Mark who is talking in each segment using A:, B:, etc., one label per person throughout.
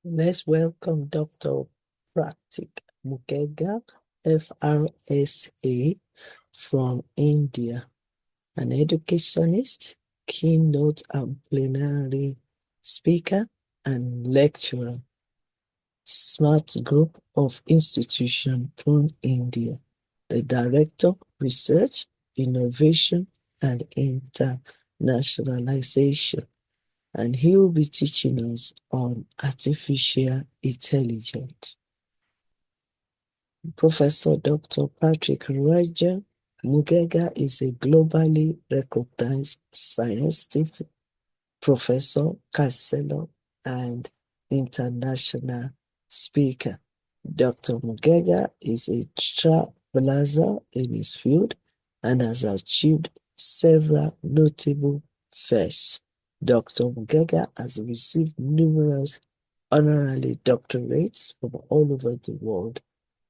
A: Let's welcome Dr. Pratik Mungekar, FRSA from India, an educationist, keynote and plenary speaker, and lecturer. Smart Group of Institution, Pune, India, the Director, Research, Innovation, and Internationalization, and he will be teaching us on artificial intelligence. Professor Dr. Patrick Mungekar is a globally recognized scientific professor, counselor, and international speaker. Dr. Mungekar is a trailblazer in his field and has achieved several notable firsts. Dr. Mungekar has received numerous honorary doctorates from all over the world,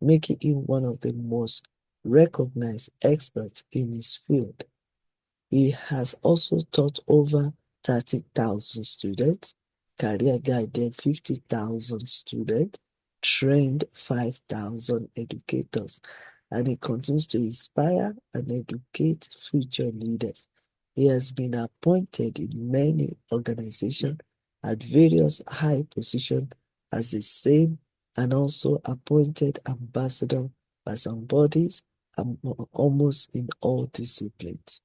A: making him one of the most recognized experts in his field. He has also taught over 30,000 students, career guided 50,000 students, trained 5,000 educators, and he continues to inspire and educate future leaders. He has been appointed in many organizations at various high positions as the same, and also appointed ambassador by some bodies almost in all disciplines.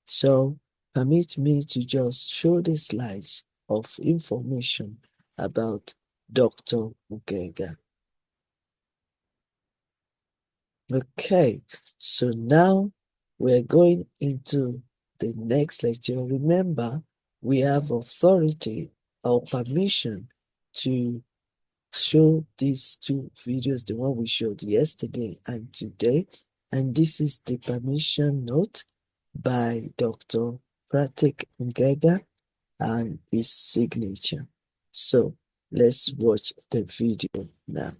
A: So permit me to just show the slides of information about Dr. Mungekar. Okay, so now we're going into the next lecture. Remember, we have authority or permission to show these two videos, the one we showed yesterday and today. And this is the permission note by Dr. Pratik Mungekar and his signature. So let's watch the video now.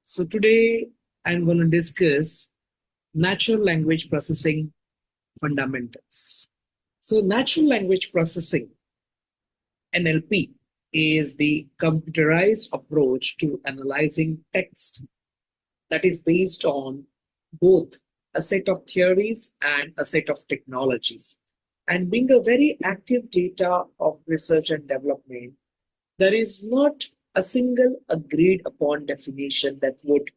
B: So today I'm going to discuss natural language processing fundamentals. So natural language processing, NLP, is the computerized approach to analyzing text that is based on both a set of theories and a set of technologies. And being a very active data of research and development, there is not a single agreed upon definition that would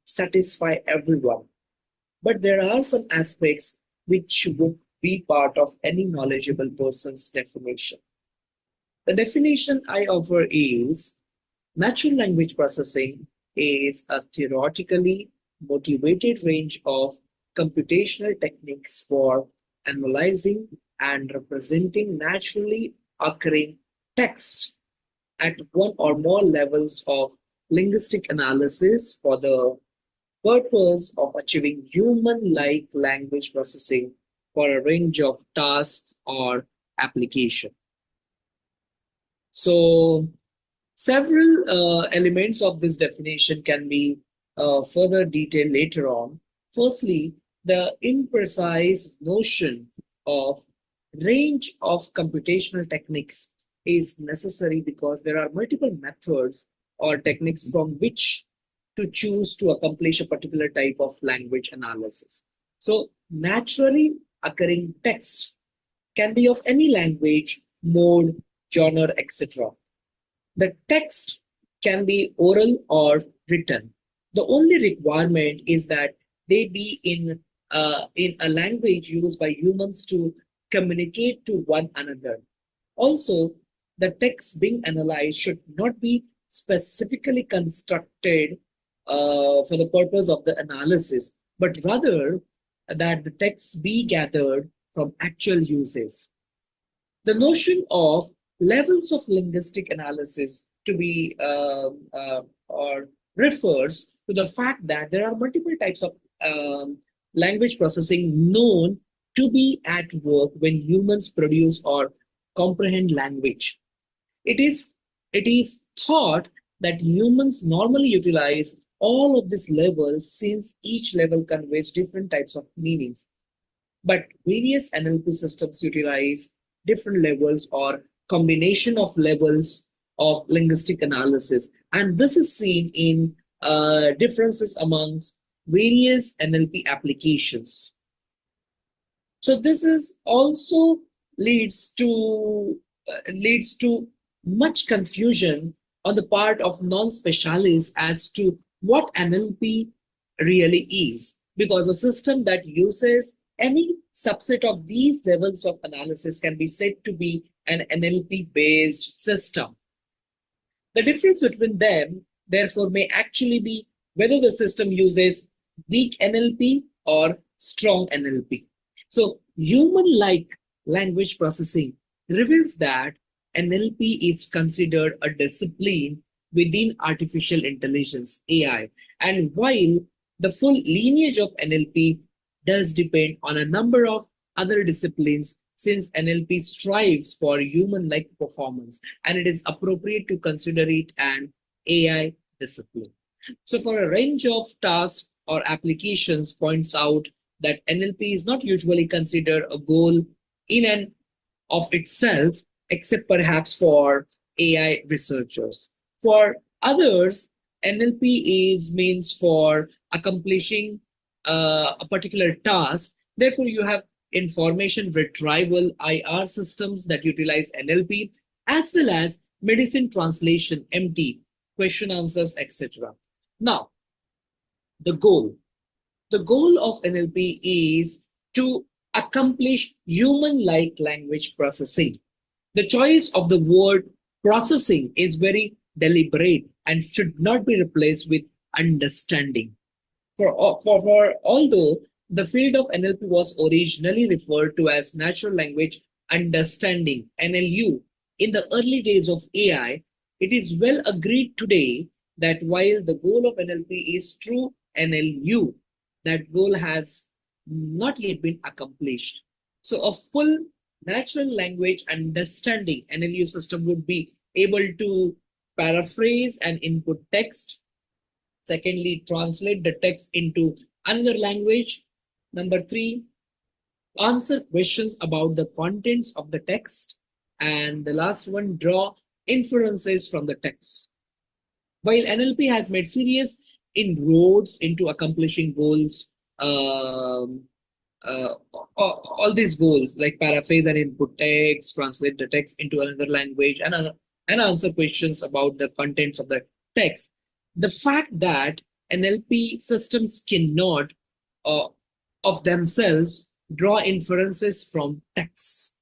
B: satisfy everyone. But there are some aspects which would be part of any knowledgeable person's definition. The definition I offer is natural language processing is a theoretically motivated range of computational techniques for analyzing and representing naturally occurring text at one or more levels of linguistic analysis for the purpose of achieving human-like language processing for a range of tasks or application. So several elements of this definition can be further detailed later on. Firstly, the imprecise notion of range of computational techniques is necessary because there are multiple methods or techniques from which to choose to accomplish a particular type of language analysis. So naturally occurring text can be of any language, mode, genre, etc. The text can be oral or written. The only requirement is that they be in a language used by humans to communicate to one another. Also, the text being analyzed should not be specifically constructed for the purpose of the analysis, but rather that the text be gathered from actual uses. The notion of levels of linguistic analysis to be or refers to the fact that there are multiple types of language processing known to be at work when humans produce or comprehend language. It is it is thought that humans normally utilize all of these levels since each level conveys different types of meanings. But various NLP systems utilize different levels or combination of levels of linguistic analysis. And this is seen in differences amongst various NLP applications. So this is also leads to much confusion on the part of non-specialists as to what NLP really is, because a system that uses any subset of these levels of analysis can be said to be an NLP based system. The difference between them, therefore, may actually be whether the system uses weak NLP or strong NLP. So, human like language processing reveals that NLP is considered a discipline within artificial intelligence, AI. And while the full lineage of NLP does depend on a number of other disciplines, since NLP strives for human like performance, and it is appropriate to consider it an AI discipline. So, for a range of tasks or applications, points out that NLP is not usually considered a goal in and of itself, except perhaps for AI researchers. For others, NLP is means for accomplishing a particular task. Therefore, you have information retrieval IR systems that utilize NLP, as well as medicine translation MT, question answers, etc. Now, the goal. The goal of NLP is to accomplish human like language processing. The choice of the word processing is very deliberate and should not be replaced with understanding. Although the field of NLP was originally referred to as natural language understanding, NLU, in the early days of AI, it is well agreed today that while the goal of NLP is true NLU, that goal has not yet been accomplished. So a full natural language understanding NLU system would be able to paraphrase and input text. Secondly, translate the text into another language. Number three, answer questions about the contents of the text. And the last one, draw inferences from the text. While NLP has made serious inroads into accomplishing goals, uh, all these goals like paraphrase and input text, translate the text into another language, and answer questions about the contents of the text. The fact that NLP systems cannot, uh, of themselves, draw inferences from texts.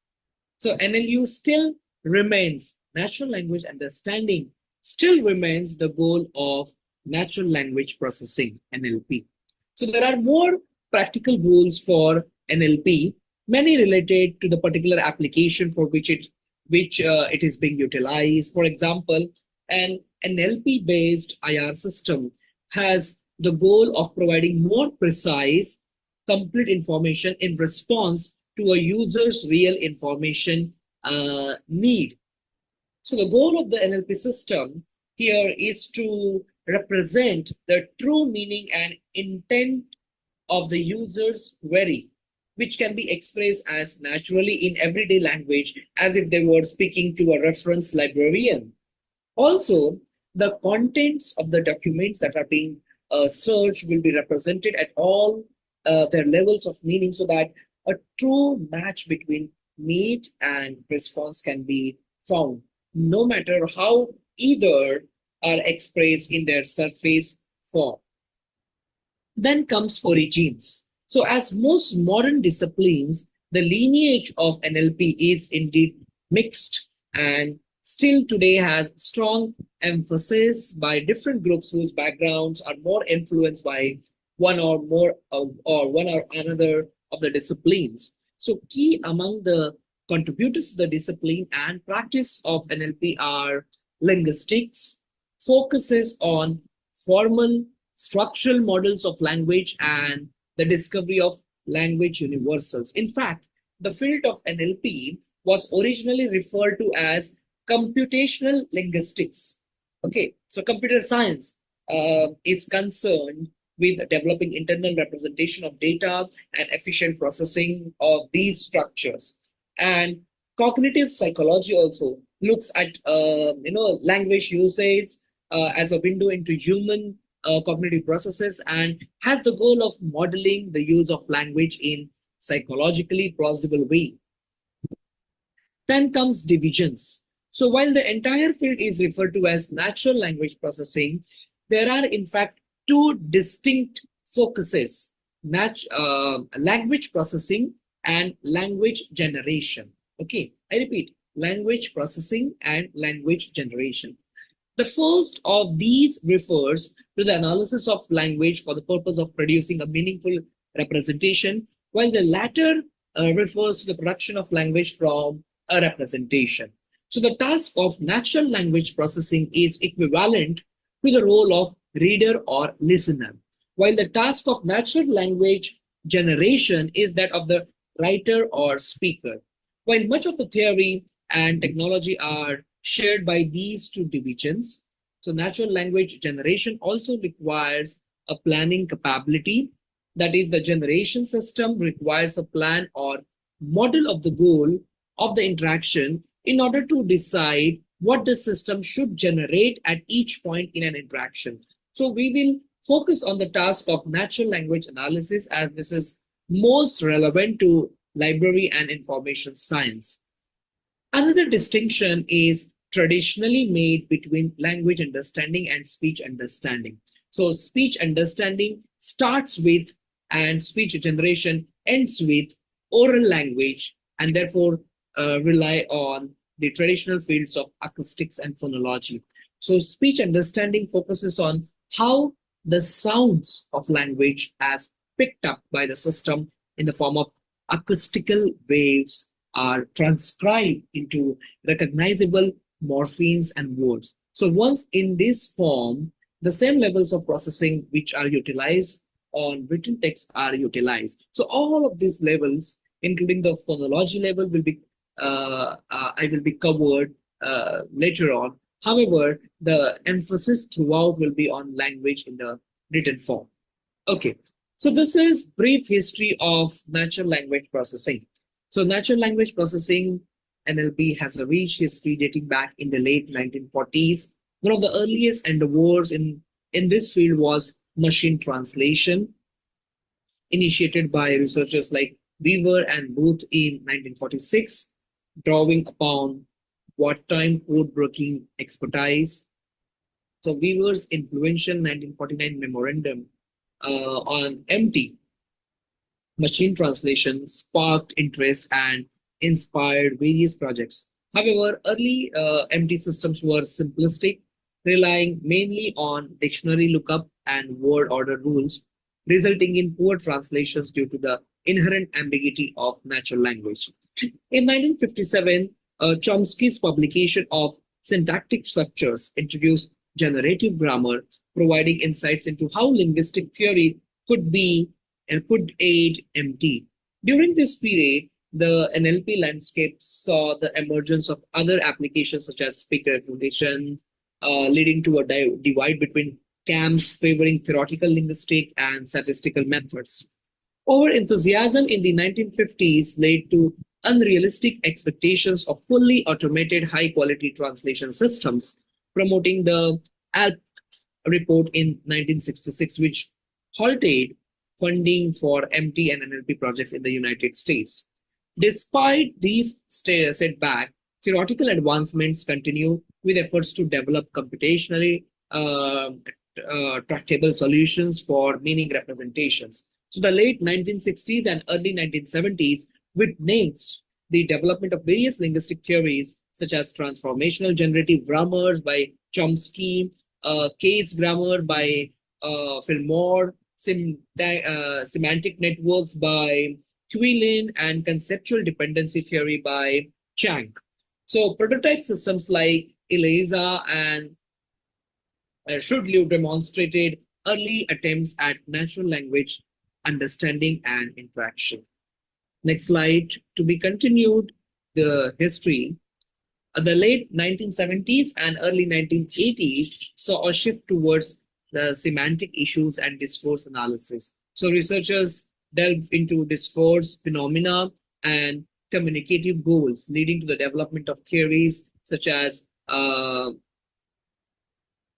B: So NLU still remains, natural language understanding still remains the goal of natural language processing, NLP. So there are more practical goals for NLP, many related to the particular application for which it is being utilized. For example, an NLP based IR system has the goal of providing more precise, complete information in response to a user's real information need. So the goal of the NLP system here is to represent the true meaning and intent of the user's query, which can be expressed as naturally in everyday language as if they were speaking to a reference librarian. Also, the contents of the documents that are being searched will be represented at all their levels of meaning, so that a true match between need and response can be found, no matter how either are expressed in their surface form. Then comes origins. So, as most modern disciplines, the lineage of NLP is indeed mixed and still today has strong emphasis by different groups whose backgrounds are more influenced by one or more or one or another of the disciplines. So, key among the contributors to the discipline and practice of NLP are linguistics focuses on formal structural models of language and the discovery of language universals. In fact, the field of NLP was originally referred to as computational linguistics. Okay, so computer science is concerned with developing internal representation of data and efficient processing of these structures. And cognitive psychology also looks at language usage as a window into human cognitive processes and has the goal of modeling the use of language in psychologically plausible way. Then comes divisions. So while the entire field is referred to as natural language processing, there are in fact two distinct focuses: language processing and language generation. Okay, I repeat, language processing and language generation. The first of these refers to the analysis of language for the purpose of producing a meaningful representation, while the latter refers to the production of language from a representation. So the task of natural language processing is equivalent to the role of reader or listener, while the task of natural language generation is that of the writer or speaker. While much of the theory and technology are shared by these two divisions, so natural language generation also requires a planning capability. That is, the generation system requires a plan or model of the goal of the interaction in order to decide what the system should generate at each point in an interaction. So we will focus on the task of natural language analysis as this is most relevant to library and information science. Another distinction is traditionally made between language understanding and speech understanding. So speech understanding starts with and speech generation ends with oral language and therefore rely on the traditional fields of acoustics and phonology. So speech understanding focuses on how the sounds of language as picked up by the system in the form of acoustical waves are transcribed into recognizable morphemes and words. So once in this form, the same levels of processing which are utilized on written text are utilized. So all of these levels, including the phonology level, will be I will be covered later on. However, the emphasis throughout will be on language in the written form. Okay, so this is brief history of natural language processing. So natural language processing NLP has a rich history dating back in the late 1940s. One of the earliest endeavors in this field was machine translation, initiated by researchers like Weaver and Booth in 1946, drawing upon wartime code breaking expertise. So Weaver's influential 1949 memorandum on MT, machine translation, sparked interest and inspired various projects. However, early MT systems were simplistic, relying mainly on dictionary lookup and word order rules, resulting in poor translations due to the inherent ambiguity of natural language. In 1957, Chomsky's publication of Syntactic Structures introduced generative grammar, providing insights into how linguistic theory could be and could aid MT. During this period, the NLP landscape saw the emergence of other applications such as speaker recognition, leading to a divide between camps favoring theoretical linguistic and statistical methods. Over enthusiasm in the 1950s led to unrealistic expectations of fully automated high quality translation systems, promoting the ALP report in 1966, which halted funding for MT and NLP projects in the United States. Despite these setbacks, theoretical advancements continue with efforts to develop computationally tractable solutions for meaning representations. So the late 1960s and early 1970s witnessed the development of various linguistic theories such as transformational generative grammars by Chomsky, case grammar by Fillmore, semantic networks by Quillen, and conceptual dependency theory by Chang. So prototype systems like Eliza and Shudlew demonstrated early attempts at natural language understanding and interaction. Next slide. To be continued, the history. The late 1970s and early 1980s saw a shift towards the semantic issues and discourse analysis. So researchers delved into discourse phenomena and communicative goals, leading to the development of theories such as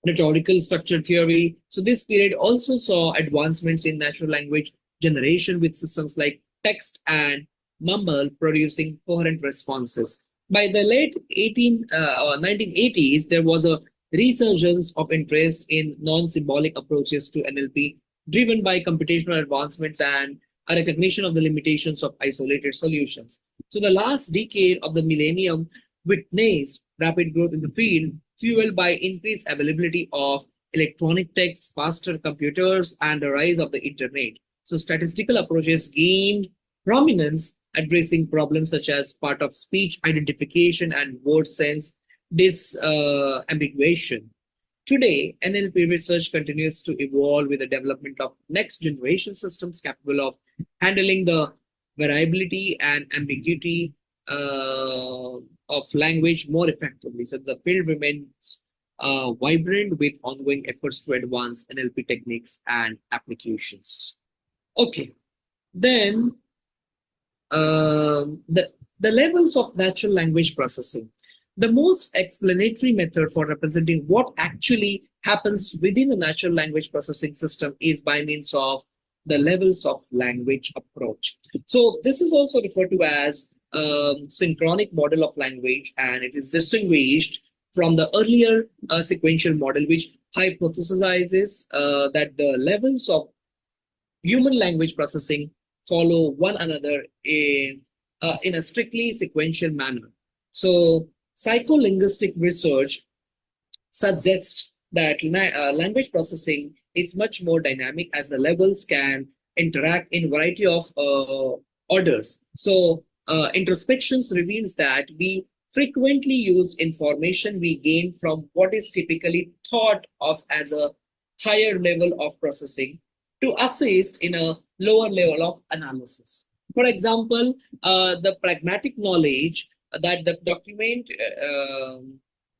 B: rhetorical structure theory. So this period also saw advancements in natural language generation with systems like text and mumble producing coherent responses. By the late 1980s, there was a resurgence of interest in non-symbolic approaches to NLP, driven by computational advancements and a recognition of the limitations of isolated solutions. So the last decade of the millennium witnessed rapid growth in the field, fueled by increased availability of electronic text, faster computers, and the rise of the internet. So statistical approaches gained prominence, addressing problems such as part of speech identification and word sense disambiguation. Today, NLP research continues to evolve with the development of next generation systems capable of handling the variability and ambiguity of language more effectively. So the field remains vibrant with ongoing efforts to advance NLP techniques and applications. Okay, then the levels of natural language processing. The most explanatory method for representing what actually happens within the natural language processing system is by means of the levels of language approach. So this is also referred to as synchronic model of language, and it is distinguished from the earlier sequential model, which hypothesizes that the levels of human language processing follow one another in a strictly sequential manner. So psycholinguistic research suggests that language processing is much more dynamic as the levels can interact in a variety of orders. So introspections reveals that we frequently use information we gain from what is typically thought of as a higher level of processing to assist in a lower level of analysis. For example, the pragmatic knowledge that the document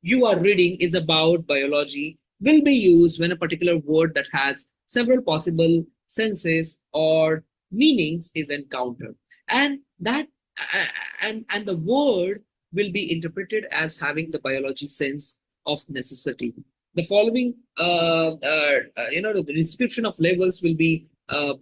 B: you are reading is about biology will be used when a particular word that has several possible senses or meanings is encountered, and that and the word will be interpreted as having the biology sense of necessity. The following the description of levels will be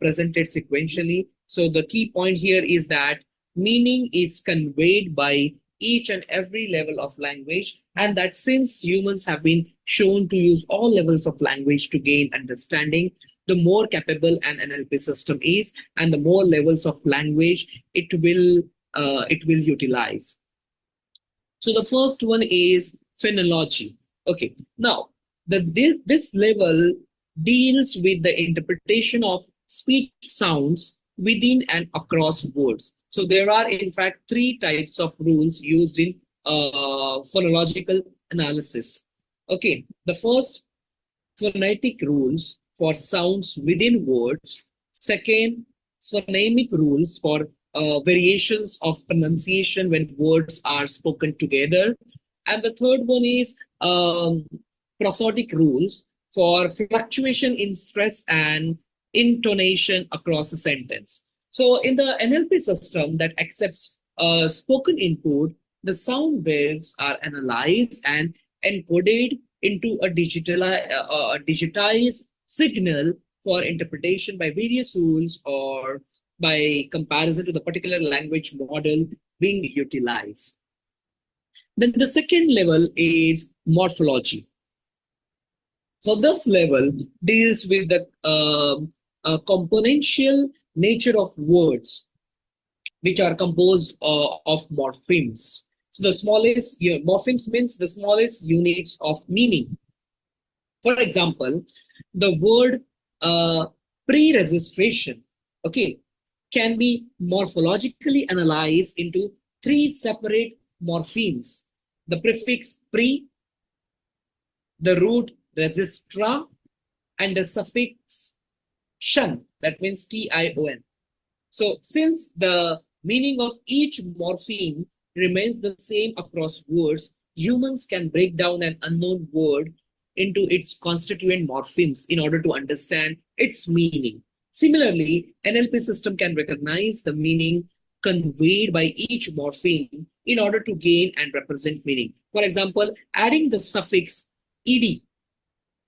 B: presented sequentially. So the key point here is that meaning is conveyed by each and every level of language, and that since humans have been shown to use all levels of language to gain understanding, the more capable an NLP system is, and the more levels of language it will utilize. So the first one is phonology. Okay, now this level deals with the interpretation of speech sounds within and across words. So there are in fact three types of rules used in phonological analysis. Okay, the first, phonetic rules for sounds within words. Second, phonemic rules for variations of pronunciation when words are spoken together. And the third one is prosodic rules for fluctuation in stress and intonation across a sentence. So in the NLP system that accepts spoken input, the sound waves are analyzed and encoded into a digitized signal for interpretation by various rules or by comparison to the particular language model being utilized. Then the second level is morphology. So this level deals with the componential nature of words, which are composed of morphemes. So the smallest morphemes means the smallest units of meaning. For example, the word pre-registration, okay, can be morphologically analyzed into three separate morphemes: the prefix pre, the root registra, and the suffix shun, that means tion. So since the meaning of each morpheme remains the same across words, humans can break down an unknown word into its constituent morphemes in order to understand its meaning. Similarly, NLP system can recognize the meaning conveyed by each morpheme in order to gain and represent meaning. For example, adding the suffix ed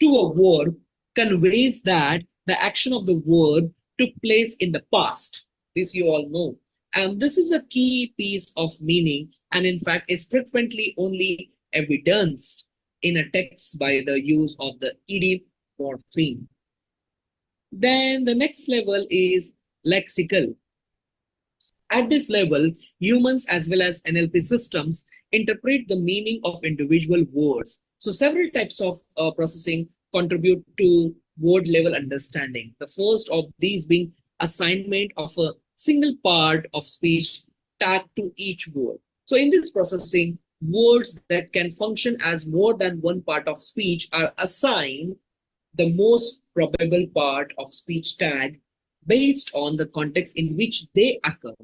B: to a verb conveys that the action of the verb took place in the past. This you all know. And this is a key piece of meaning, and in fact is frequently only evidenced in a text by the use of the ed morpheme. Then the next level is lexical. At this level, humans as well as NLP systems interpret the meaning of individual words. So several types of processing contribute to word level understanding. The first of these being assignment of a single part of speech tagged to each word. So in this processing, words that can function as more than one part of speech are assigned the most probable part of speech tag based on the context in which they occur.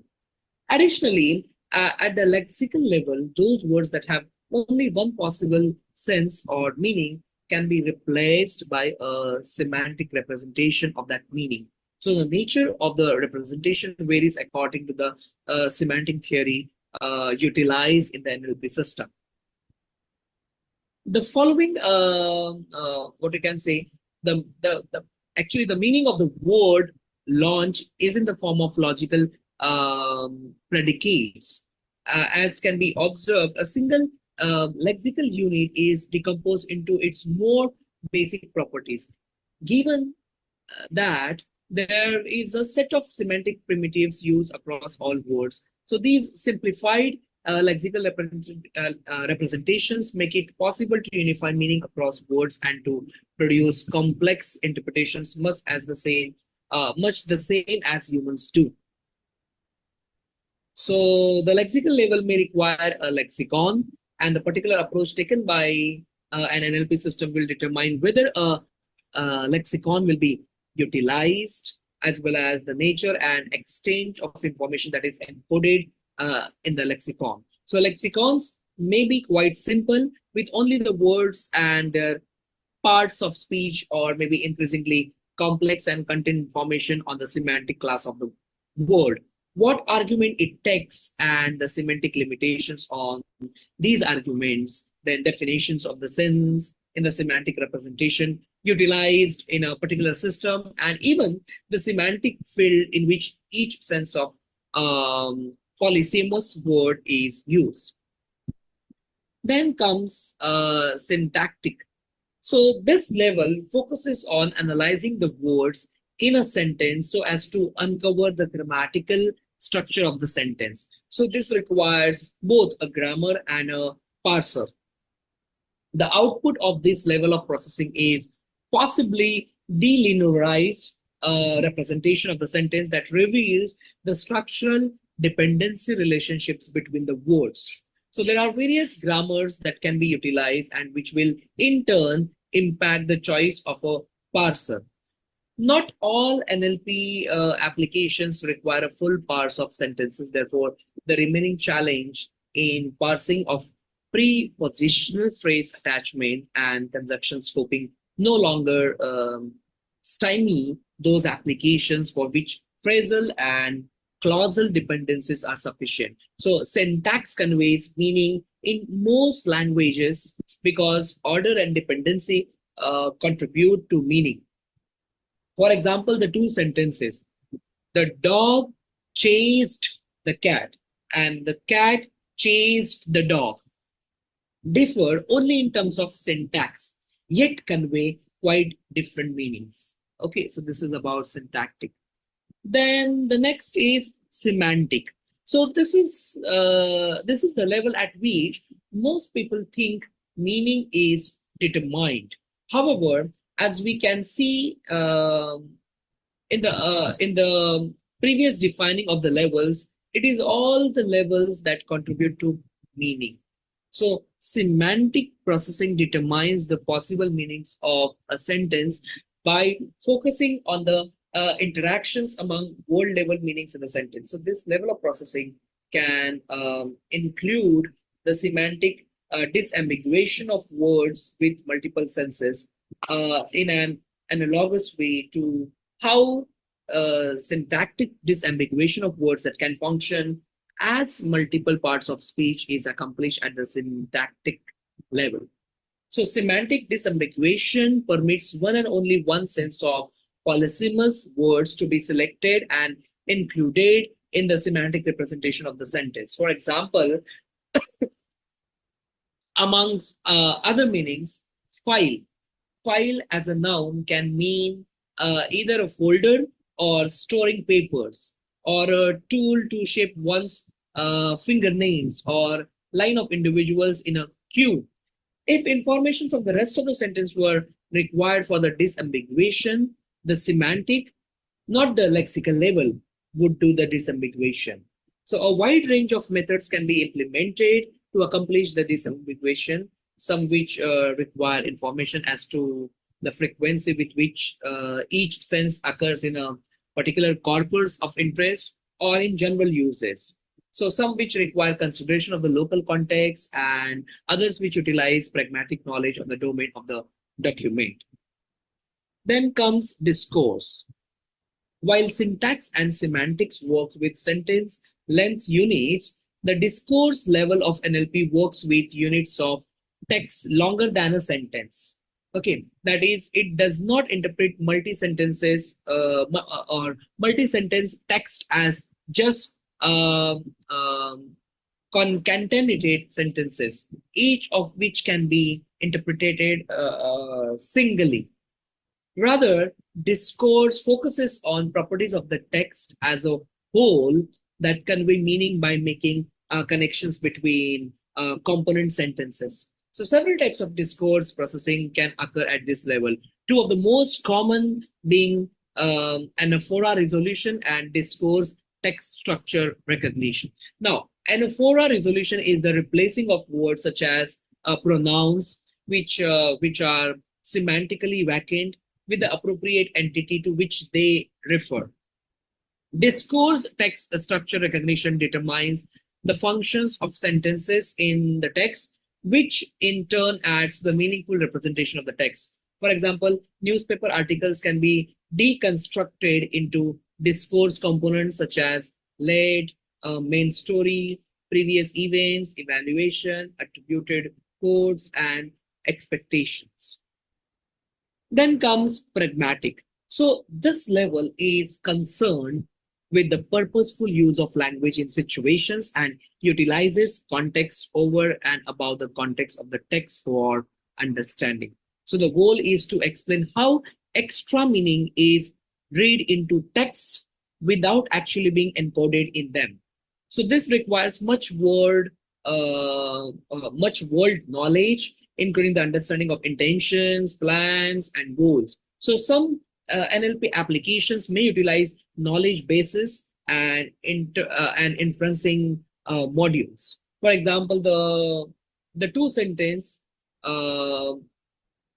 B: Additionally, at the lexical level, those words that have only one possible sense or meaning can be replaced by a semantic representation of that meaning. So the nature of the representation varies according to the semantic theory utilized in the NLP system. The following, what you can say, actually the meaning of the word launch is in the form of logical predicates. As can be observed, a single lexical unit is decomposed into its more basic properties. Given that there is a set of semantic primitives used across all words. So these simplified lexical representations make it possible to unify meaning across words and to produce complex interpretations much the same as humans do. So the lexical level may require a lexicon, and the particular approach taken by an NLP system will determine whether a lexicon will be utilized, as well as the nature and extent of information that is encoded in the lexicon. So lexicons may be quite simple with only the words and their parts of speech, or maybe increasingly complex and contain information on the semantic class of the word. What argument it takes and the semantic limitations on these arguments, then definitions of the sense in the semantic representation utilized in a particular system, and even the semantic field in which each sense of polysemous word is used. Then comes syntactic. So this level focuses on analyzing the words in a sentence so as to uncover the grammatical structure of the sentence. So this requires both a grammar and a parser. The output of this level of processing is possibly delinearized representation of the sentence that reveals the structural dependency relationships between the words. So there are various grammars that can be utilized and which will in turn impact the choice of a parser. Not all NLP applications require a full parse of sentences. Therefore, the remaining challenge in parsing of prepositional phrase attachment and conjunction scoping no longer stymie those applications for which phrasal and clausal dependencies are sufficient. So syntax conveys meaning in most languages because order and dependency contribute to meaning. For example, the two sentences, the dog chased the cat and the cat chased the dog, differ only in terms of syntax, yet convey quite different meanings. Okay, so this is about syntactic. Then the next is semantic. So this is the level at which most people think meaning is determined. However, as we can see in the previous defining of the levels, it is all the levels that contribute to meaning. So semantic processing determines the possible meanings of a sentence by focusing on the interactions among word level meanings in a sentence. So this level of processing can include the semantic disambiguation of words with multiple senses in an analogous way to how syntactic disambiguation of words that can function as multiple parts of speech is accomplished at the syntactic level. So semantic disambiguation permits one and only one sense of polysemous words to be selected and included in the semantic representation of the sentence. For example, amongst other meanings, file. File as a noun can mean either a folder or storing papers, or a tool to shape one's fingernails, or line of individuals in a queue. If information from the rest of the sentence were required for the disambiguation, the semantic, not the lexical level, would do the disambiguation. So a wide range of methods can be implemented to accomplish the disambiguation, some which require information as to the frequency with which each sense occurs in a particular corpus of interest or in general uses. So some which require consideration of the local context, and others which utilize pragmatic knowledge of the domain of the document. Then comes discourse. While syntax and semantics works with sentence length units, the discourse level of NLP works with units of text longer than a sentence. Okay, that is, it does not interpret multi-sentences or multi-sentence text as just concatenated sentences, each of which can be interpreted singly. Rather, discourse focuses on properties of the text as a whole that convey meaning by making connections between component sentences. So several types of discourse processing can occur at this level. Two of the most common being anaphora resolution and discourse text structure recognition. Now, anaphora resolution is the replacing of words such as pronouns, which are semantically vacant, with the appropriate entity to which they refer. Discourse text structure recognition determines the functions of sentences in the text, which in turn adds to the meaningful representation of the text. For example, newspaper articles can be deconstructed into discourse components such as lead, main story, previous events, evaluation, attributed codes, and expectations. Then comes pragmatic. So this level is concerned with the purposeful use of language in situations and utilizes context over and above the context of the text for understanding. So the goal is to explain how extra meaning is read into texts without actually being encoded in them. So this requires much world knowledge, including the understanding of intentions, plans, and goals. So some NLP applications may utilize knowledge bases and inferencing modules. For example, the two sentence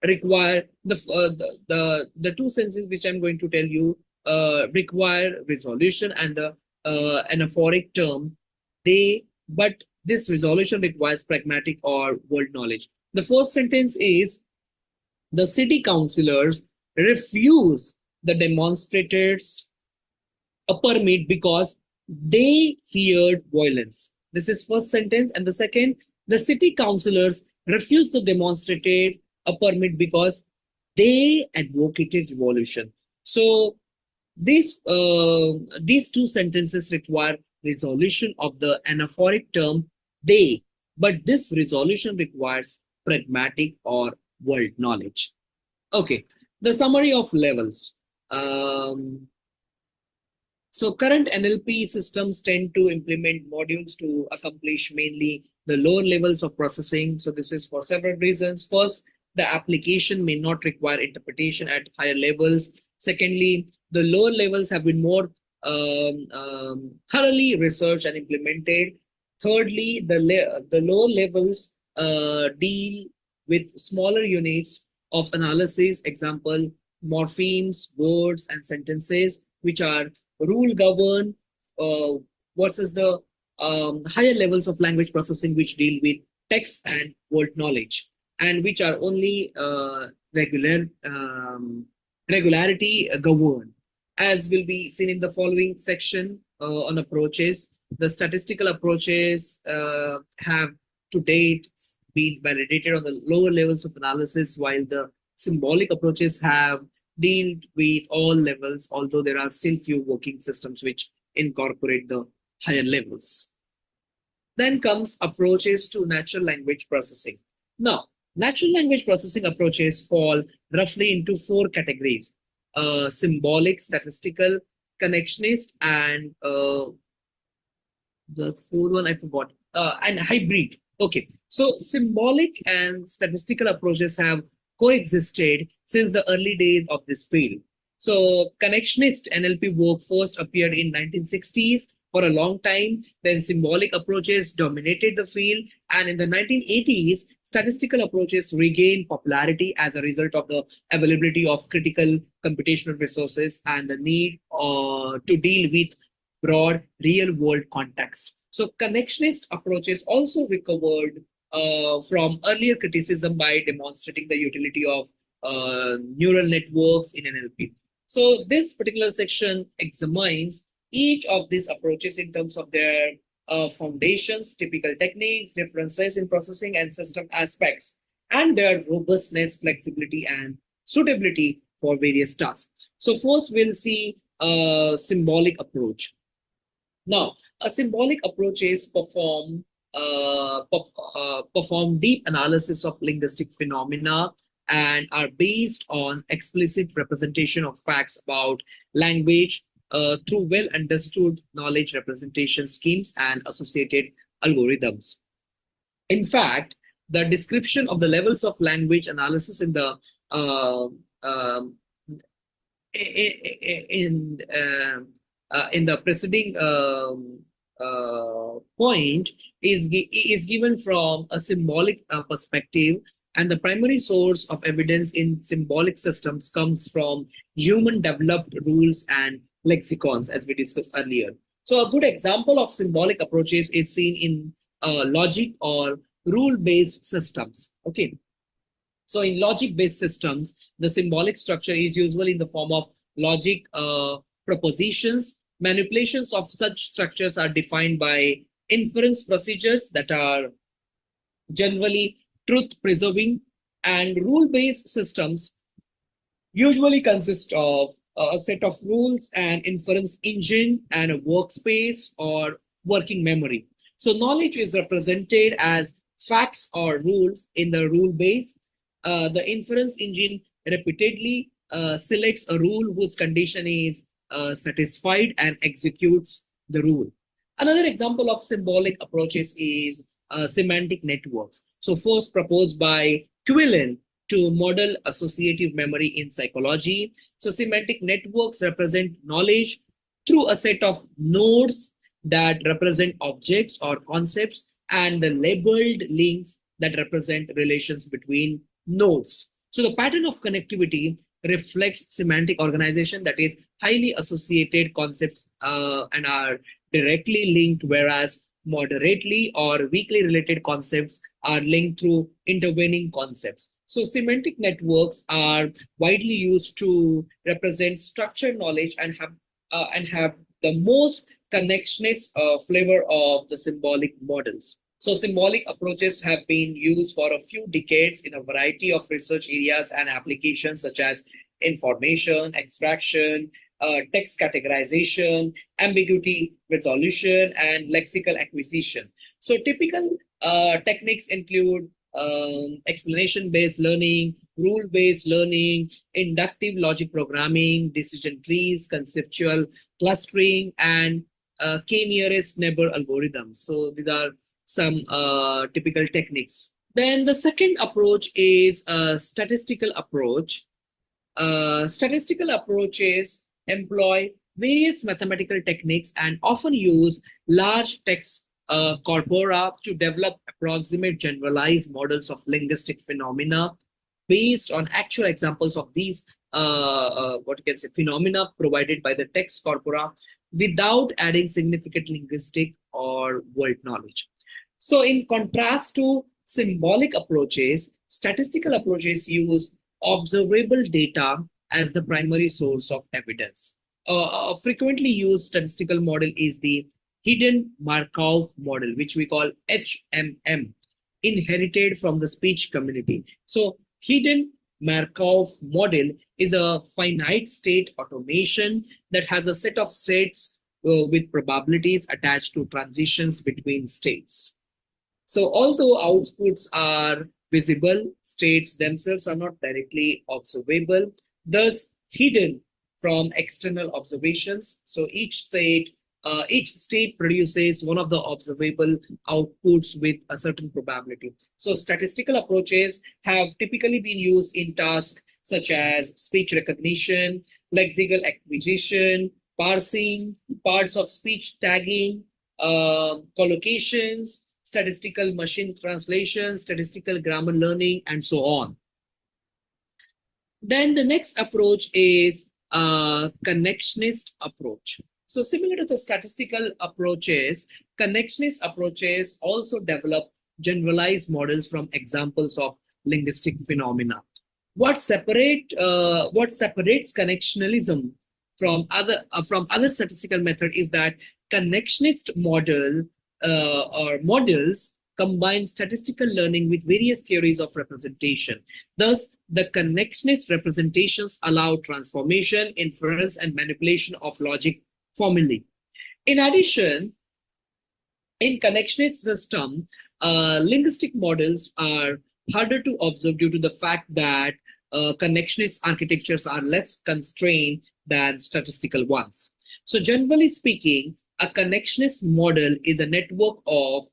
B: require the two sentences which I'm going to tell you require resolution and the anaphoric term they, but this resolution requires pragmatic or world knowledge. The first sentence is, the city councillors refuse the demonstrators a permit because they feared violence. This is first sentence. And the second, the city councillors refused the demonstrated a permit because they advocated revolution. So these two sentences require resolution of the anaphoric term they, but this resolution requires pragmatic or world knowledge. Okay, the summary of levels. So current NLP systems tend to implement modules to accomplish mainly the lower levels of processing. So this is for several reasons. First, the application may not require interpretation at higher levels. Secondly, the lower levels have been more thoroughly researched and implemented. Thirdly, the lower levels deal with smaller units of analysis, example, morphemes, words, and sentences, which are rule governed uh, versus the higher levels of language processing, which deal with text and word knowledge, and which are only regularity governed. As will be seen in the following section on approaches, the statistical approaches have to date been validated on the lower levels of analysis, while the symbolic approaches have dealt with all levels, although there are still few working systems which incorporate the higher levels. Then comes approaches to natural language processing. Now, natural language processing approaches fall roughly into four categories: symbolic, statistical, connectionist, and the fourth one I forgot, and hybrid. Okay, so symbolic and statistical approaches have coexisted since the early days of this field. So connectionist NLP work first appeared in 1960s. For a long time, then symbolic approaches dominated the field, and in the 1980s, statistical approaches regained popularity as a result of the availability of critical computational resources and the need to deal with broad real world context. So connectionist approaches also recovered from earlier criticism by demonstrating the utility of neural networks in NLP. So this particular section examines each of these approaches in terms of their foundations, typical techniques, differences in processing and system aspects, and their robustness, flexibility, and suitability for various tasks. So first we'll see a symbolic approach. Now, a symbolic approaches perform deep analysis of linguistic phenomena and are based on explicit representation of facts about language through well understood knowledge representation schemes and associated algorithms. In fact, the description of the levels of language analysis in the uh, um, in in the preceding point is given from a symbolic perspective, and the primary source of evidence in symbolic systems comes from human developed rules and lexicons, as we discussed earlier. So a good example of symbolic approaches is seen in logic or rule based systems. Okay, so in logic-based systems, the symbolic structure is usually in the form of logic propositions. Manipulations of such structures are defined by inference procedures that are generally truth-preserving, and rule-based systems usually consist of a set of rules, an inference engine, and a workspace or working memory. So knowledge is represented as facts or rules in the rule base. The inference engine repeatedly selects a rule whose condition is satisfied and executes the rule. Another example of symbolic approaches is semantic networks. So first proposed by Quillen to model associative memory in psychology. So semantic networks represent knowledge through a set of nodes that represent objects or concepts, and the labeled links that represent relations between nodes. So the pattern of connectivity reflects semantic organization, that is highly associated concepts and are directly linked, whereas moderately or weakly related concepts are linked through intervening concepts. So semantic networks are widely used to represent structured knowledge and have the most connectionist flavor of the symbolic models. So symbolic approaches have been used for a few decades in a variety of research areas and applications such as information extraction, text categorization, ambiguity resolution, and lexical acquisition. So typical techniques include explanation-based learning, rule-based learning, inductive logic programming, decision trees, conceptual clustering, and k-nearest neighbor algorithms. So these are some typical techniques. Then the second approach is a statistical approach. Statistical approaches employ various mathematical techniques and often use large text corpora to develop approximate generalized models of linguistic phenomena based on actual examples of these what you can say phenomena provided by the text corpora without adding significant linguistic or word knowledge. So, in contrast to symbolic approaches, statistical approaches use observable data as the primary source of evidence. A frequently used statistical model is the hidden Markov model, which we call HMM, inherited from the speech community. So, hidden Markov model is a finite state automation that has a set of states with probabilities attached to transitions between states. So although outputs are visible, states themselves are not directly observable, thus hidden from external observations. So each state produces one of the observable outputs with a certain probability. So statistical approaches have typically been used in tasks such as speech recognition, lexical acquisition, parsing, parts of speech tagging, collocations, statistical machine translation, statistical grammar learning, and so on. Then the next approach is a connectionist approach. So similar to the statistical approaches, connectionist approaches also develop generalized models from examples of linguistic phenomena. What separates connectionalism from other statistical method is that connectionist or models combine statistical learning with various theories of representation. Thus, the connectionist representations allow transformation, inference, and manipulation of logic formulae. In addition, in connectionist system, linguistic models are harder to observe due to the fact that connectionist architectures are less constrained than statistical ones. So generally speaking, a connectionist model is a network of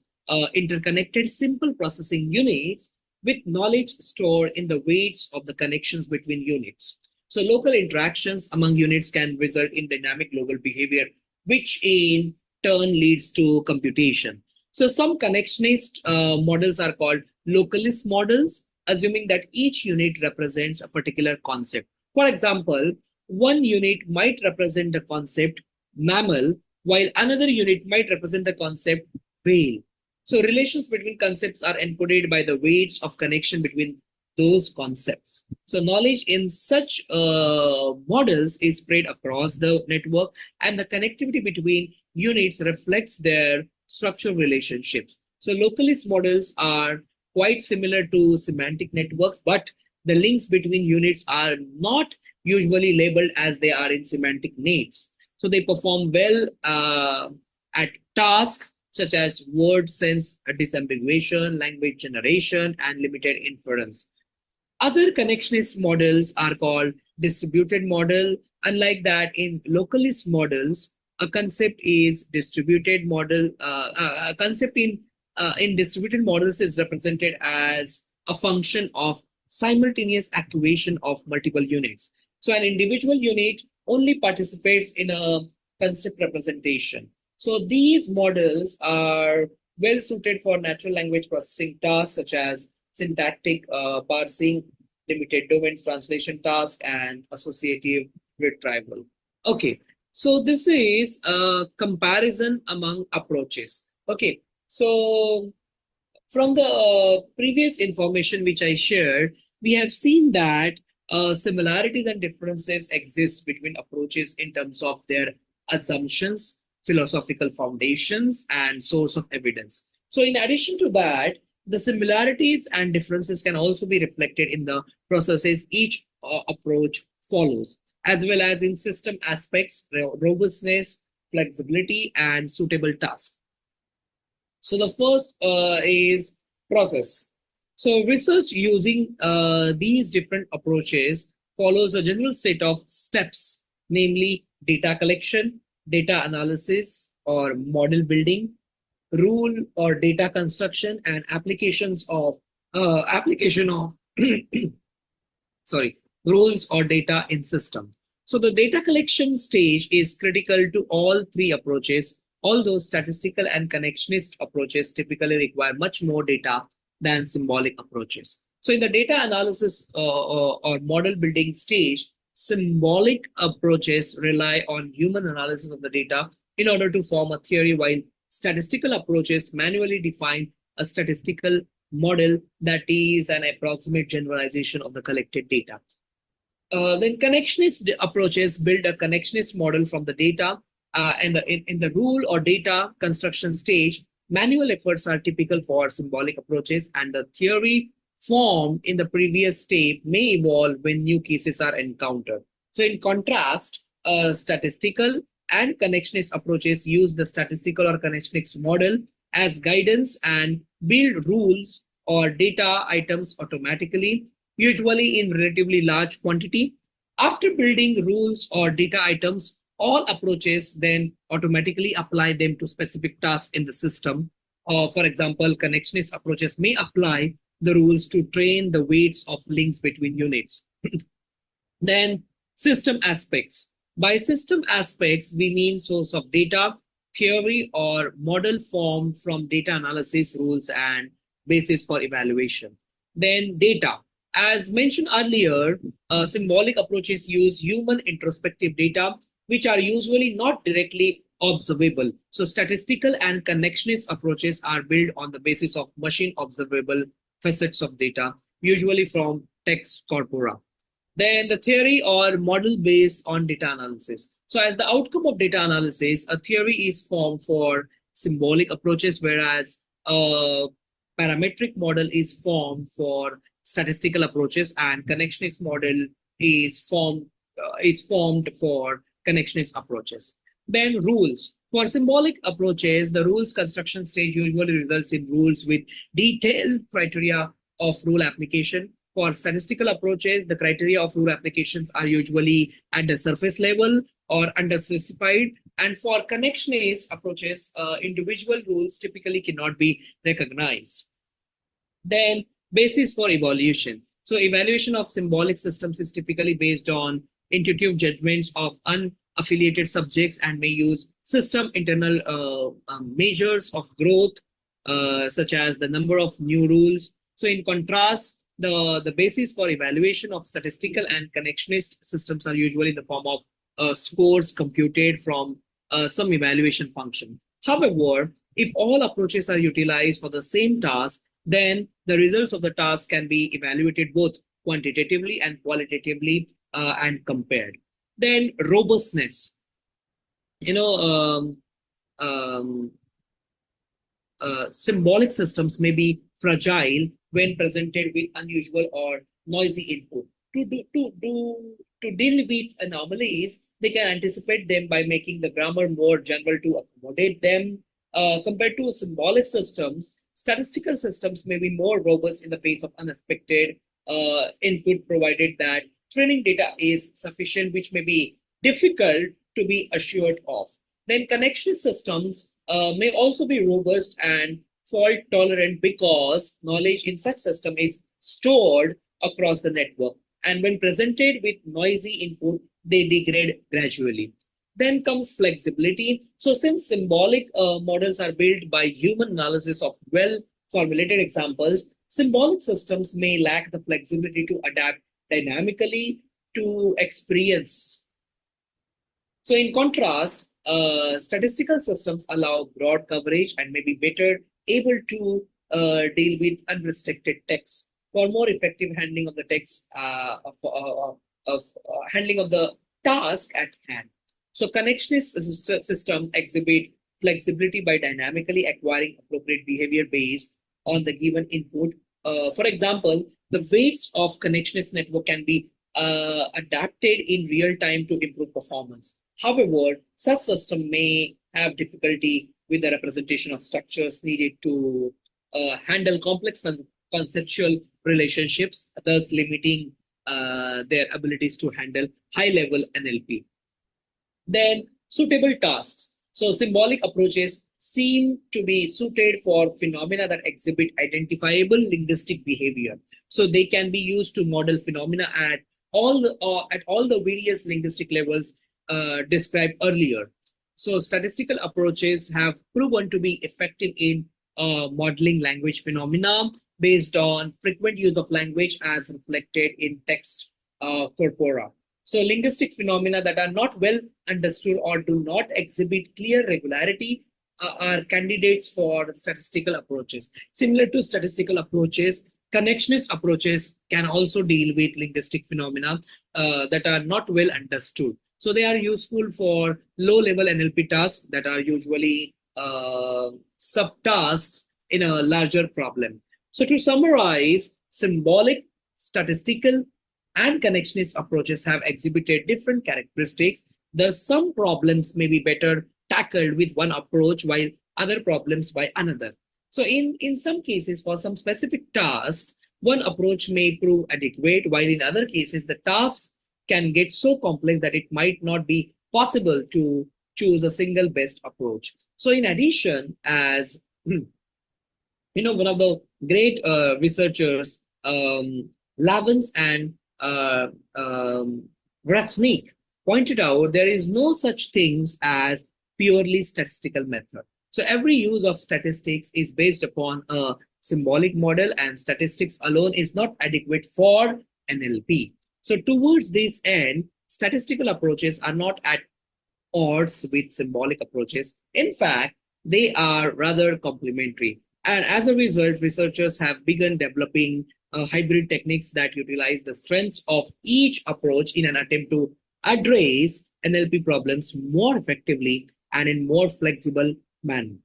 B: interconnected simple processing units with knowledge stored in the weights of the connections between units. So local interactions among units can result in dynamic global behavior, which in turn leads to computation. So some connectionist models are called localist models, assuming that each unit represents a particular concept. For example, one unit might represent the concept mammal, while another unit might represent the concept whale. So relations between concepts are encoded by the weights of connection between those concepts. So knowledge in such models is spread across the network, and the connectivity between units reflects their structural relationships. So localist models are quite similar to semantic networks, but the links between units are not usually labeled as they are in semantic nets. So they perform well at tasks such as word sense disambiguation, language generation, and limited inference. Other connectionist models are called distributed model. Unlike that, in localist models, a concept is distributed model. A concept in distributed models is represented as a function of simultaneous activation of multiple units. So an individual unit only participates in a concept representation. So these models are well suited for natural language processing tasks such as syntactic parsing, limited domains translation task, and associative retrieval. Okay, so this is a comparison among approaches. Okay, so from the previous information which I shared, we have seen that similarities and differences exist between approaches in terms of their assumptions, philosophical foundations, and source of evidence. So, in addition to that, the similarities and differences can also be reflected in the processes each approach follows, as well as in system aspects, robustness, flexibility, and suitable tasks. So the first is process. So research using these different approaches follows a general set of steps, namely data collection, data analysis or model building, rule or data construction, and application of sorry, rules or data in system. So the data collection stage is critical to all three approaches. although statistical and connectionist approaches typically require much more data than symbolic approaches. So in the data analysis or model building stage, symbolic approaches rely on human analysis of the data in order to form a theory, while statistical approaches manually define a statistical model that is an approximate generalization of the collected data. Then connectionist approaches build a connectionist model from the data, and in the rule or data construction stage, manual efforts are typical for symbolic approaches, and the theory formed in the previous step may evolve when new cases are encountered. So in contrast, statistical and connectionist approaches use the statistical or connectionist model as guidance and build rules or data items automatically, usually in relatively large quantity. After building rules or data items, all approaches then automatically apply them to specific tasks in the system. For example, connectionist approaches may apply the rules to train the weights of links between units. Then system aspects. By system aspects, we mean source of data, theory or model formed from data analysis rules and basis for evaluation. Then data. As mentioned earlier, symbolic approaches use human introspective data, which are usually not directly observable. So statistical and connectionist approaches are built on the basis of machine observable facets of data, usually from text corpora. Then the theory or model based on data analysis. So as the outcome of data analysis, a theory is formed for symbolic approaches, whereas a parametric model is formed for statistical approaches, and connectionist model is formed for connectionist approaches. Then rules. For symbolic approaches, the rules construction stage usually results in rules with detailed criteria of rule application. For statistical approaches, the criteria of rule applications are usually at the surface level or underspecified. And for connectionist approaches, individual rules typically cannot be recognized. Then basis for evaluation. So evaluation of symbolic systems is typically based on intuitive judgments of unaffiliated subjects and may use system internal measures of growth, such as the number of new rules. So in contrast, the basis for evaluation of statistical and connectionist systems are usually in the form of scores computed from some evaluation function. However, if all approaches are utilized for the same task, then the results of the task can be evaluated both quantitatively and qualitatively and compared. Then robustness. You know, symbolic systems may be fragile when presented with unusual or noisy input. To deal with anomalies, they can anticipate them by making the grammar more general to accommodate them. Compared to symbolic systems, statistical systems may be more robust in the face of unexpected input, provided that training data is sufficient, which may be difficult to be assured of. Then connection systems may also be robust and fault tolerant because knowledge in such system is stored across the network, and when presented with noisy input, they degrade gradually. Then comes flexibility. So since symbolic models are built by human analysis of well formulated examples, symbolic systems may lack the flexibility to adapt dynamically to experience. So in contrast, statistical systems allow broad coverage and may be better able to deal with unrestricted text for more effective handling of the text of handling of the task at hand. So connectionist system exhibit flexibility by dynamically acquiring appropriate behavior based on the given input. For example, the weights of connectionist network can be adapted in real time to improve performance. However, such system may have difficulty with the representation of structures needed to handle complex conceptual relationships, thus limiting their abilities to handle high-level NLP. Then suitable tasks. So symbolic approaches seem to be suited for phenomena that exhibit identifiable linguistic behavior. So they can be used to model phenomena at all the various linguistic levels described earlier. So statistical approaches have proven to be effective in modeling language phenomena based on frequent use of language as reflected in text corpora. So linguistic phenomena that are not well understood or do not exhibit clear regularity are candidates for statistical approaches. Similar to statistical approaches, connectionist approaches can also deal with linguistic phenomena that are not well understood. So they are useful for low-level NLP tasks that are usually subtasks in a larger problem. So to summarize, symbolic, statistical, and connectionist approaches have exhibited different characteristics. Thus, some problems may be better tackled with one approach while other problems by another. So in some cases, for some specific tasks, one approach may prove adequate, while in other cases, the tasks can get so complex that it might not be possible to choose a single best approach. So in addition, as one of the great researchers, Lavins and uh, um, Grasnik, pointed out, there is no such things as purely statistical method. So every use of statistics is based upon a symbolic model, and statistics alone is not adequate for NLP. So towards this end, statistical approaches are not at odds with symbolic approaches. In fact, they are rather complementary. And as a result, researchers have begun developing hybrid techniques that utilize the strengths of each approach in an attempt to address NLP problems more effectively and in more flexible manner.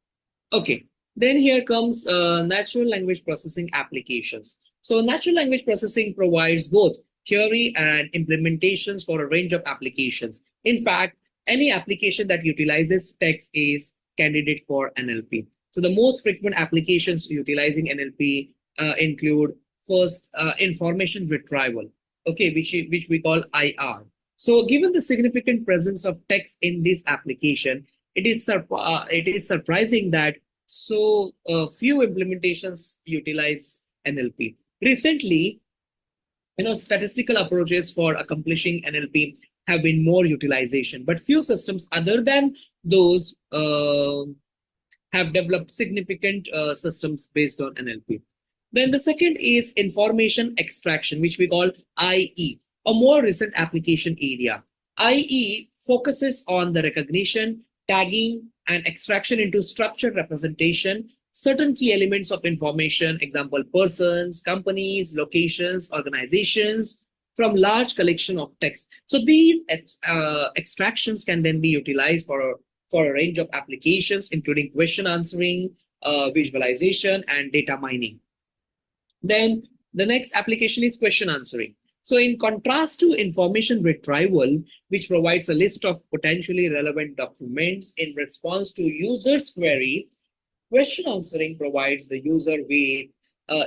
B: Okay, then here comes natural language processing applications. So natural language processing provides both theory and implementations for a range of applications. In fact, any application that utilizes text is candidate for NLP. So the most frequent applications utilizing NLP include first information retrieval, okay, which we call IR. So given the significant presence of text in this application, it is surprising that so few implementations utilize NLP. Recently, statistical approaches for accomplishing NLP have been more utilization, but few systems other than those have developed significant systems based on NLP. Then the second is information extraction, which we call IE, a more recent application area. IE focuses on the recognition, tagging, and extraction into structured representation certain key elements of information, example, persons, companies, locations, organizations, from large collection of text. So these extractions can then be utilized for a range of applications, including question answering, visualization, and data mining. Then the next application is question answering. So in contrast to information retrieval, which provides a list of potentially relevant documents in response to user's query, question answering provides the user with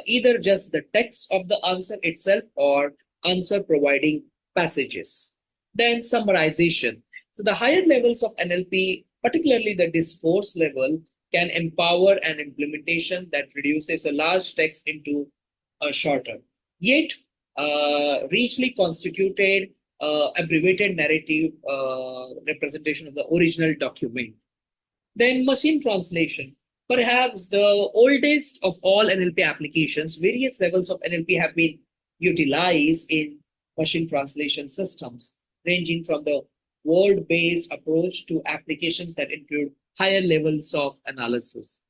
B: either just the text of the answer itself or answer providing passages. Then summarization. So the higher levels of NLP, particularly the discourse level, can empower an implementation that reduces a large text into a shorter, yet richly constituted, abbreviated narrative representation of the original document. Then machine translation. Perhaps the oldest of all NLP applications, various levels of NLP have been utilized in machine translation systems, ranging from the word-based approach to applications that include higher levels of analysis.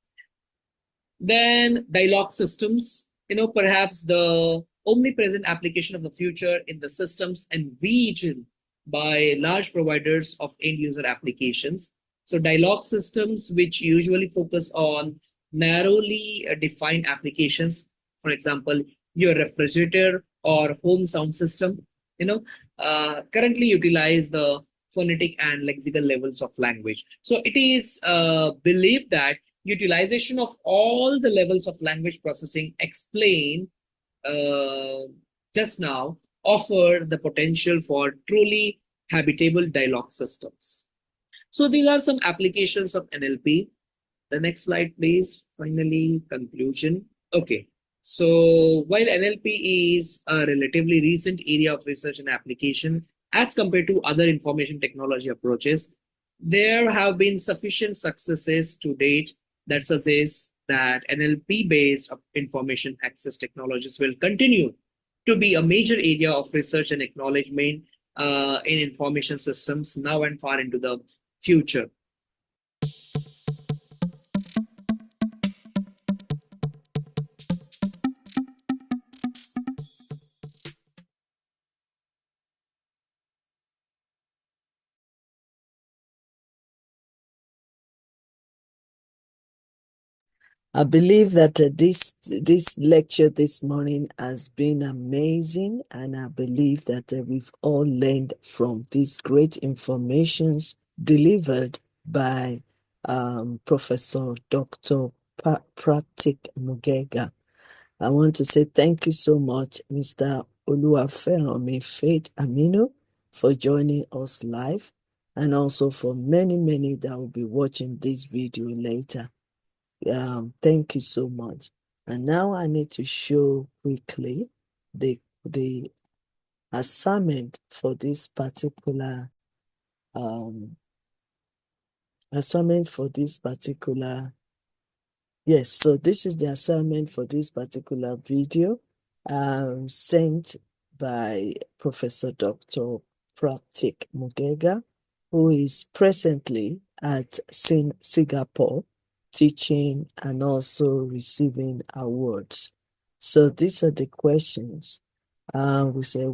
B: Then dialogue systems, perhaps the omnipresent application of the future in the systems envisioned by large providers of end user applications. So dialogue systems, which usually focus on narrowly defined applications, for example, your refrigerator or home sound system, currently utilize the phonetic and lexical levels of language. So it is believed that utilization of all the levels of language processing explained just now offer the potential for truly habitable dialogue systems. So these are some applications of NLP. The next slide, please. Finally, conclusion. Okay. So while NLP is a relatively recent area of research and application as compared to other information technology approaches, There have been sufficient successes to date that suggest that NLP-based information access technologies will continue to be a major area of research and acknowledgement in information systems now and far into the future.
A: I believe that this lecture this morning has been amazing, and I believe that we've all learned from these great informations delivered by Professor Dr. Pratik Mungekar. I want to say thank you so much, Mr. Oluwafermi Faith Aminu, for joining us live, and also for many that will be watching this video later. Thank you so much. And now I need to show quickly the assignment for this particular um assignment for this particular yes, so this is the assignment for this particular video sent by Professor Dr. Pratik Mungekar, who is presently at Singapore teaching and also receiving awards. So these are the questions. We say,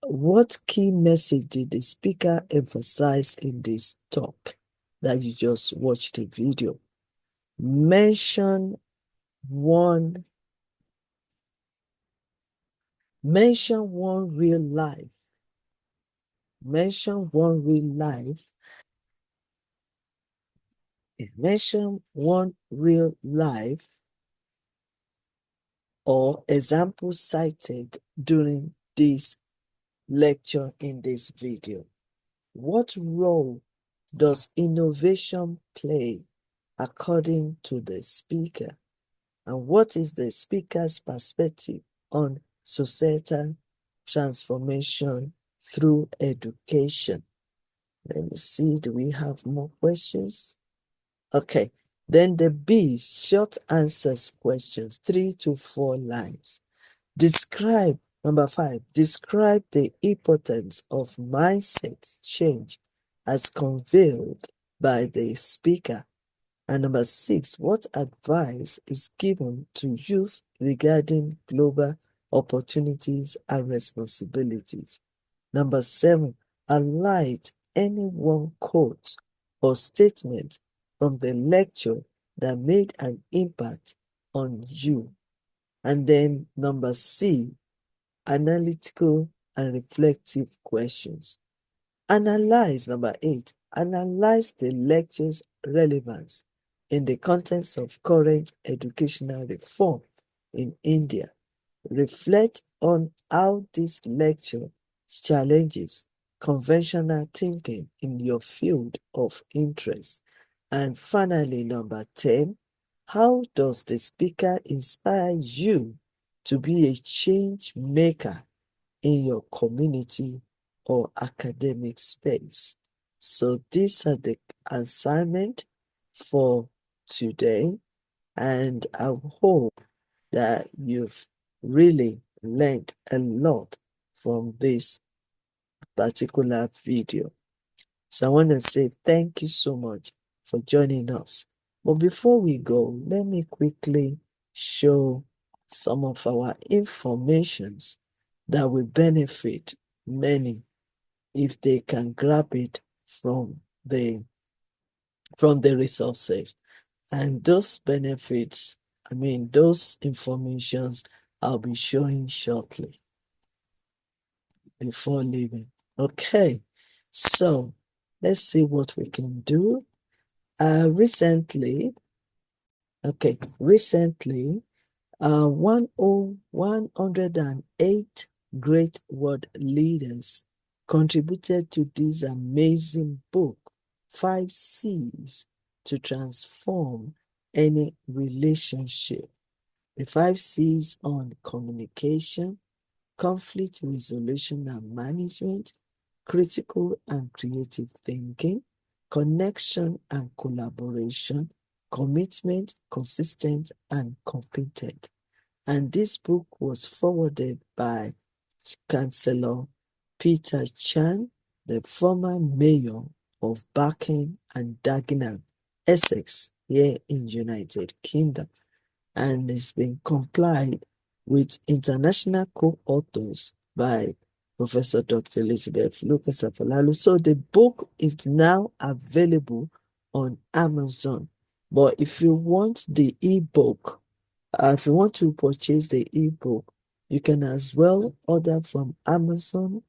A: what key message did the speaker emphasize in this talk that you just watched the video? Mention one real life. Mention one real life. Mention one real life or example cited during this lecture in this video. What role does innovation play according to the speaker? And what is the speaker's perspective on societal transformation through education? Let me see, do we have more questions? Okay, then the B, short answers questions, 3 to 4 lines. Describe, number 5, describe the importance of mindset change as conveyed by the speaker. And number 6, what advice is given to youth regarding global opportunities and responsibilities? Number 7, highlight any one quote or statement from the lecture that made an impact on you. And then number C, analytical and reflective questions. Analyze, number 8, analyze the lecture's relevance in the context of current educational reform in India. Reflect on how this lecture challenges conventional thinking in your field of interest. And finally, number 10, how does the speaker inspire you to be a change maker in your community or academic space? So these are the assignment for today, and I hope that you've really learned a lot from this particular video. So I want to say thank you so much for joining us. But before we go, let me quickly show some of our informations that will benefit many if they can grab it from the resources. And those benefits, those informations I'll be showing shortly before leaving. Okay, so let's see what we can do. Recently, 108 great world leaders contributed to this amazing book, 5 C's to Transform Any Relationship. The 5 C's on communication, conflict resolution and management, critical and creative thinking, connection and collaboration, commitment, consistent, and competent. And this book was forwarded by Chancellor Peter Chan, the former mayor of Barking and Dagenham, Essex, here in United Kingdom, and it's been complied with international co-authors by Professor Dr. Elizabeth Lucas Afolalu. So the book is now available on Amazon. But if you want the ebook, if you want to purchase the ebook, you can as well order from Amazon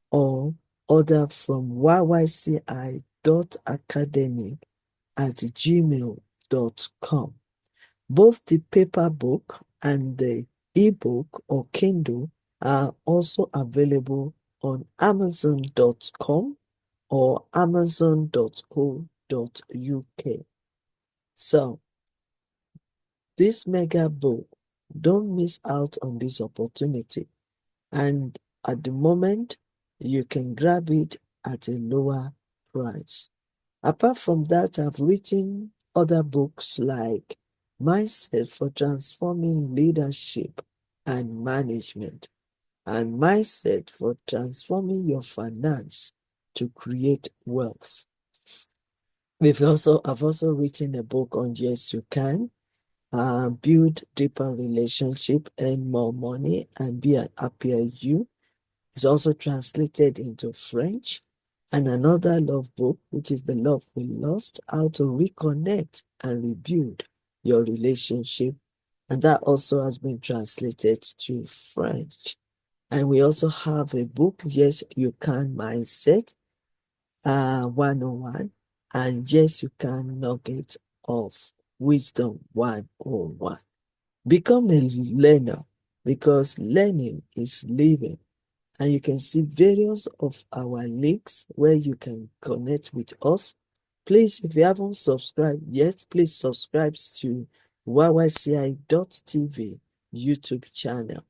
A: or order from yyci.academic@gmail.com. Both the paper book and the ebook or Kindle are also available on amazon.com or amazon.co.uk. So, this mega book, don't miss out on this opportunity. And at the moment, you can grab it at a lower price. Apart from that, I've written other books like Mindset for Transforming Leadership and Management and Mindset for Transforming Your Finance to Create Wealth. I've also written a book on Yes You Can, Build Deeper Relationship, Earn More Money, and Be an Happier You. It's also translated into French. And another love book, which is The Love We Lost, How to Reconnect and Rebuild Your Relationship. And that also has been translated to French. And we also have a book, Yes You Can Mindset 101, and Yes You Can Nugget of Wisdom 101. Become a learner, because learning is living. And you can see various of our links where you can connect with us. Please, if you haven't subscribed yet, please subscribe to YYCI.tv YouTube channel.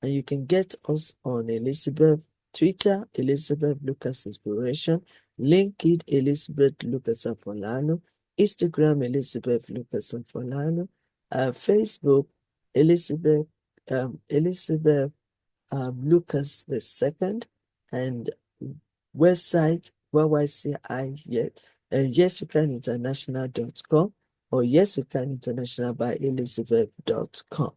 A: And you can get us on Elizabeth Twitter, Elizabeth Lucas Inspiration, LinkedIn, Elizabeth Lucas Afolalu, Instagram, Elizabeth Lucas Afolalu, Facebook, Elizabeth Lucas II, and website Y.Y.C.I. yesyoucaninternational.com or yesyoucaninternational by elizabeth.com.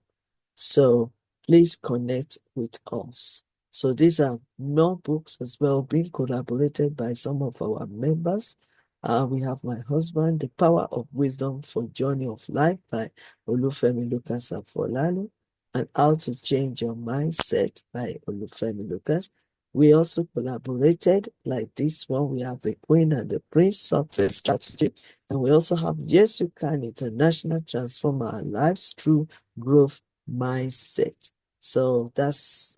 A: So please connect with us. So these are more books as well being collaborated by some of our members. We have My Husband, The Power of Wisdom for Journey of Life by Olufemi Lucas Afolalu, and How to Change Your Mindset by Olufemi Lucas. We also collaborated, like this one, we have The Queen and the Prince Success Strategy, and we also have Yes You Can International, Transform Our Lives Through Growth Mindset. So that's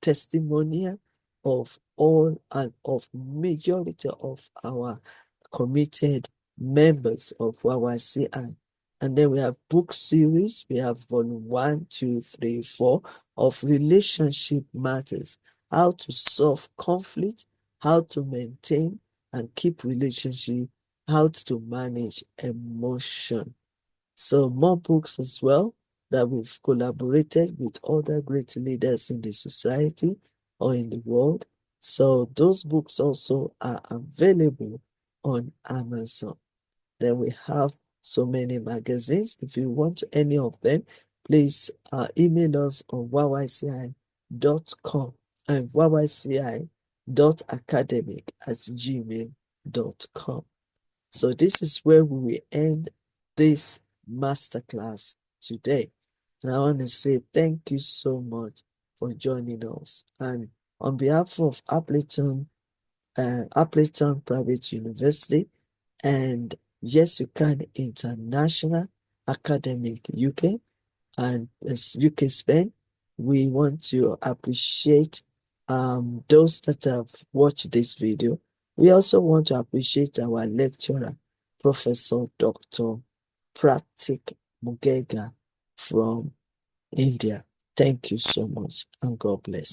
A: testimonial of all and of majority of our committed members of Y.Y.C.I. And then we have book series. We have volume 1, 2, 3, 4 of Relationship Matters, how to solve conflict, how to maintain and keep relationship, how to manage emotion. So more books as well that we've collaborated with other great leaders in the society or in the world. So those books also are available on Amazon. Then we have so many magazines. If you want any of them, please email us on yyci.com and yyci.academic@gmail.com. So this is where we will end this masterclass today. And I want to say thank you so much for joining us. And on behalf of Appleton Private University and Yes You Can International Academic UK and UK Spain, we want to appreciate those that have watched this video. We also want to appreciate our lecturer, Professor Dr. Pratik Mungekar from India. Thank you so much and God bless.